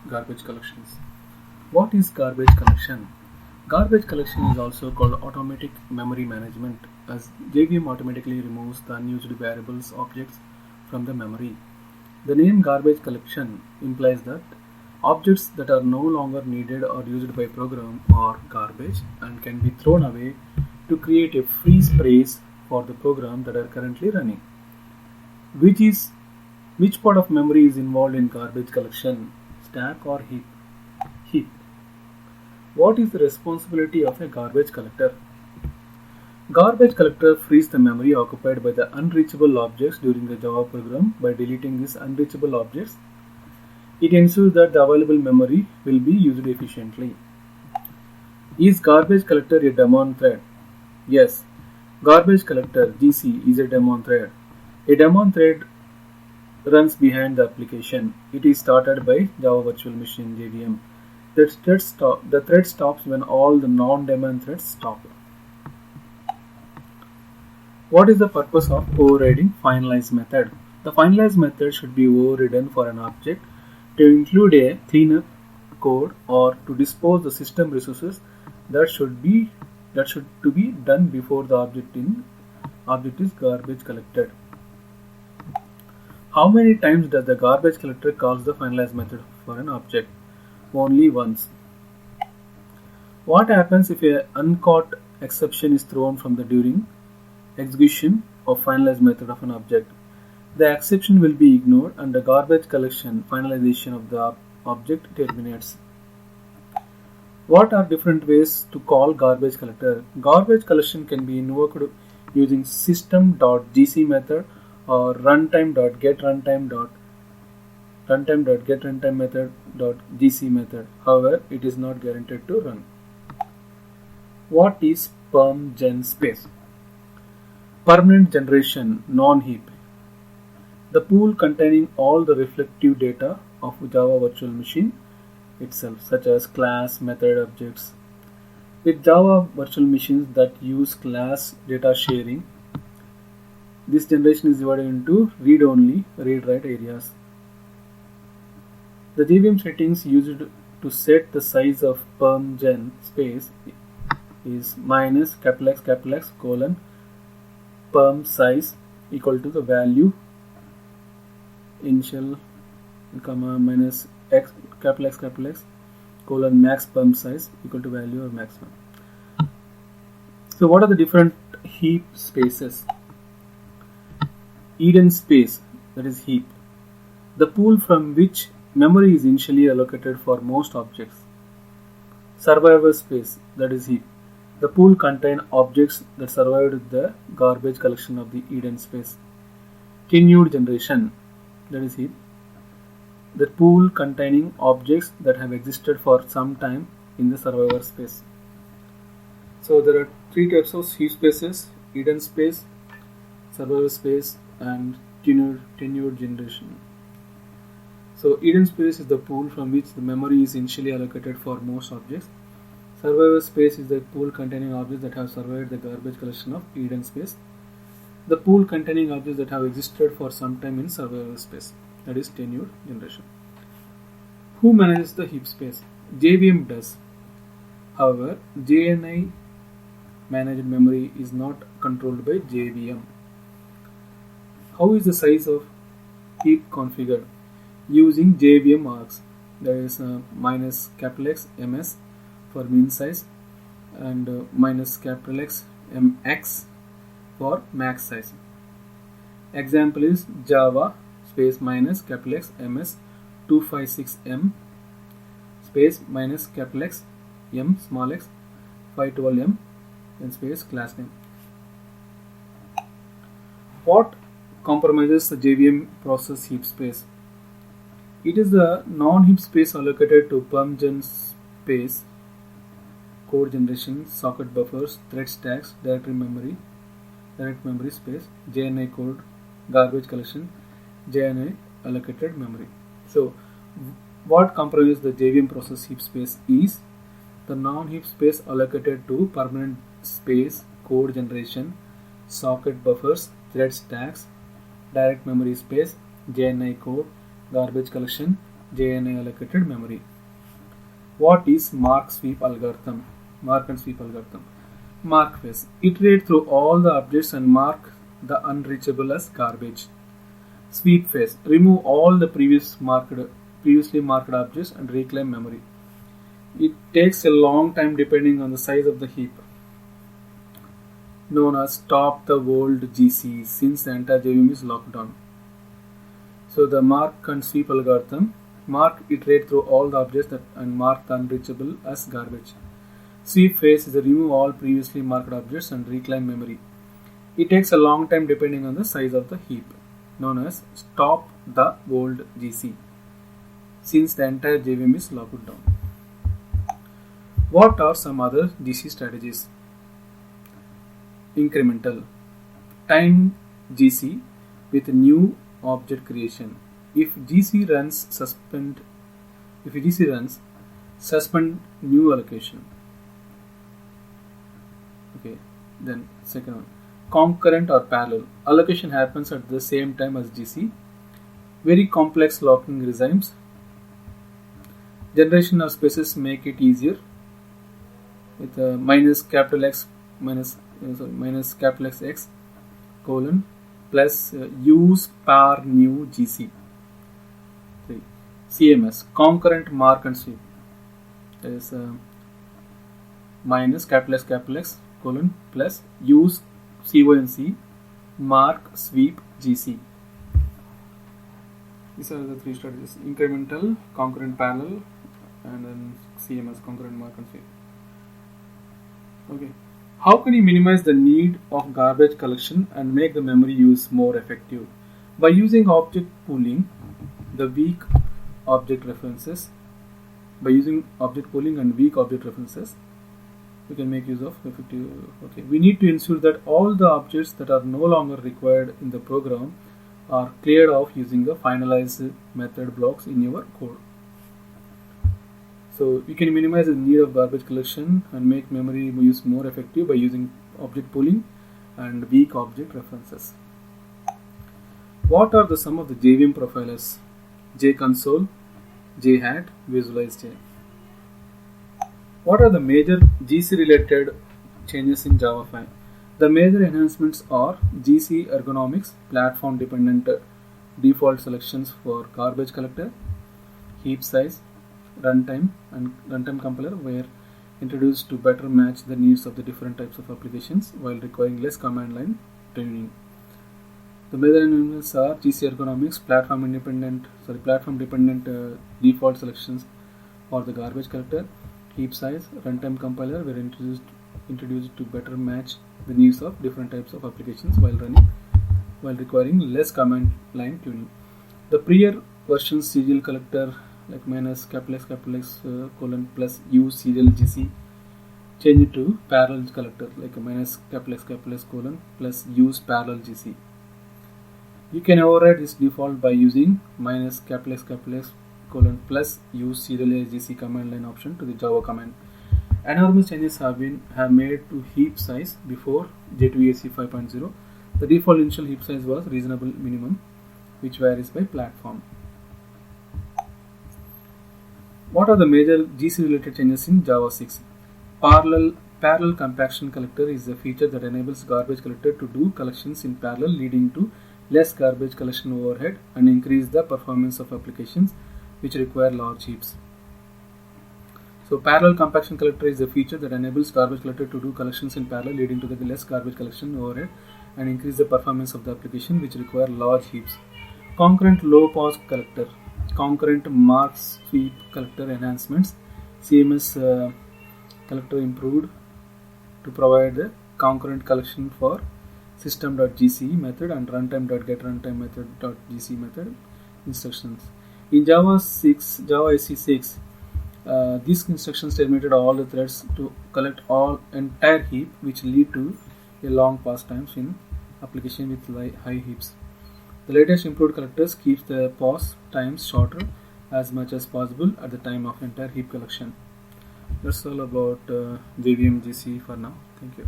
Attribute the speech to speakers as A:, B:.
A: Garbage collections. What is garbage collection? Garbage collection is also called automatic memory management, as JVM automatically removes the unused variables objects from the memory. The name garbage collection implies that objects that are no longer needed or used by program are garbage and can be thrown away to create a free space for the program that are currently running. Which part of memory is involved in garbage collection? Stack or heap? Heap. What is the responsibility of a garbage collector? Garbage collector frees the memory occupied by the unreachable objects during the Java program by deleting these unreachable objects. It ensures that the available memory will be used efficiently. Is garbage collector a daemon thread? Yes. Garbage collector GC is a daemon thread. A daemon thread runs behind the application. It is started by Java Virtual Machine JVM. The thread stops when all the non-daemon threads stop. What is the purpose of overriding finalize method? The finalize method should be overridden for an object to include a cleanup code or to dispose the system resources that should be done before the object is garbage collected. How many times does the garbage collector calls the finalize method for an object? Only once. What happens if an uncaught exception is thrown from the during execution of finalize method of an object? The exception will be ignored and the garbage collection finalization of the object terminates. What are different ways to call garbage collector? Garbage collection can be invoked using system.gc method or runtime.getRuntime method.gc method. However, it is not guaranteed to run. What is perm.gen space? Permanent generation non-heap. The pool containing all the reflective data of Java Virtual Machine itself, such as class, method, objects. With Java Virtual Machines that use class data sharing, this generation is divided into read-only, read-write areas. The JVM settings used to set the size of perm.gen space is minus X colon perm size equal to the value initial comma minus X colon max perm size equal to value or maximum. So what are the different heap spaces? Hidden space, that is heap. The pool from which memory is initially allocated for most objects. Survivor space, that is heap. The pool contains objects that survived the garbage collection of the hidden space. Tenured generation, that is heap. The pool containing objects that have existed for some time in the survivor space. So there are three types of heap spaces: hidden space, survivor space, and tenured generation. So hidden space is the pool from which the memory is initially allocated for most objects. Survivor space is the pool containing objects that have survived the garbage collection of hidden space. The pool containing objects that have existed for some time in survivor space, that is tenured generation. Who manages the heap space? JVM does. However, JNI managed memory is not controlled by JVM. How is the size of heap configured? Using JVM args, there is minus X ms for min size and minus X mx for max size. Example is Java space minus X ms 256m space minus X m small x 512m and space class name. What compromises the JVM process heap space? It is the non-heap space allocated to perm.gen space, code generation, socket buffers, thread stacks, direct memory space, JNI code, garbage collection, JNI allocated memory. So, what comprises the JVM process heap space is the non-heap space allocated to permanent space, code generation, socket buffers, thread stacks, direct memory space, JNI code, garbage collection, JNA allocated memory. What is mark sweep algorithm? Mark and sweep algorithm. Mark phase. Iterate through all the objects and mark the unreachable as garbage. Sweep phase. Remove all the previously marked objects and reclaim memory. It takes a long time depending on the size of the heap. Known as stop the old GC since the entire JVM is locked down. So the mark and sweep algorithm. Mark, iterate through all the objects and mark the unreachable as garbage. Sweep phase is to remove all previously marked objects and reclaim memory. It takes a long time depending on the size of the heap. Known as stop the old GC since the entire JVM is locked down. What are some other GC strategies? Incremental. Time GC with new object creation. If GC runs, suspend new allocation. Okay, then second one. Concurrent or parallel. Allocation happens at the same time as GC. Very complex locking regimes. Generation of spaces make it easier with minus capital X colon plus use par new GC. CMS, concurrent mark and sweep. That is minus capital X colon plus use CONC mark sweep GC. These are the three strategies: incremental, concurrent, parallel, and then CMS, concurrent mark and sweep. Okay. How can you minimize the need of garbage collection and make the memory use more effective? By using object pooling, the weak object references. By using object pooling and weak object references, we can make use of effective. Okay. We need to ensure that all the objects that are no longer required in the program are cleared off using the finalized method blocks in your code. So you can minimize the need of garbage collection and make memory use more effective by using object pooling and weak object references. What are some of the JVM profilers? JConsole, JHat, Visualize J. What are the major GC related changes in Java 5? The major enhancements are GC ergonomics, platform dependent default selections for garbage collector, heap size, runtime and runtime compiler were introduced to better match the needs of the different types of applications while requiring less command line tuning. The major enhancements are GC ergonomics, platform dependent default selections for the garbage collector, heap size, runtime compiler were introduced to better match the needs of different types of applications while requiring less command line tuning. The prior version serial collector like minus capital X colon plus U serial GC change it to parallel collector like minus capital X colon plus use parallel GC. You can override this default by using minus capital X colon plus use serial GC command line option to the Java command. Enormous changes have made to heap size before J2EE 5.0. The default initial heap size was reasonable minimum, which varies by platform. What are the major GC related changes in Java 6? Parallel compaction collector is a feature that enables garbage collector to do collections in parallel, leading to less garbage collection overhead and increase the performance of applications which require large heaps. So parallel compaction collector is a feature that enables garbage collector to do collections in parallel, leading to the less garbage collection overhead and increase the performance of the application which require large heaps. Concurrent low pass collector, concurrent mark sweep collector enhancements. CMS collector improved to provide the concurrent collection for system.gc method and runtime.getRuntimeMethod.gc method instructions. In Java SE6, these instructions terminated all the threads to collect all entire heap, which lead to a long pass times in application with high heaps. The latest improved collectors keeps the pass times shorter as much as possible at the time of entire heap collection. That's all about JVM GC for now. Thank you.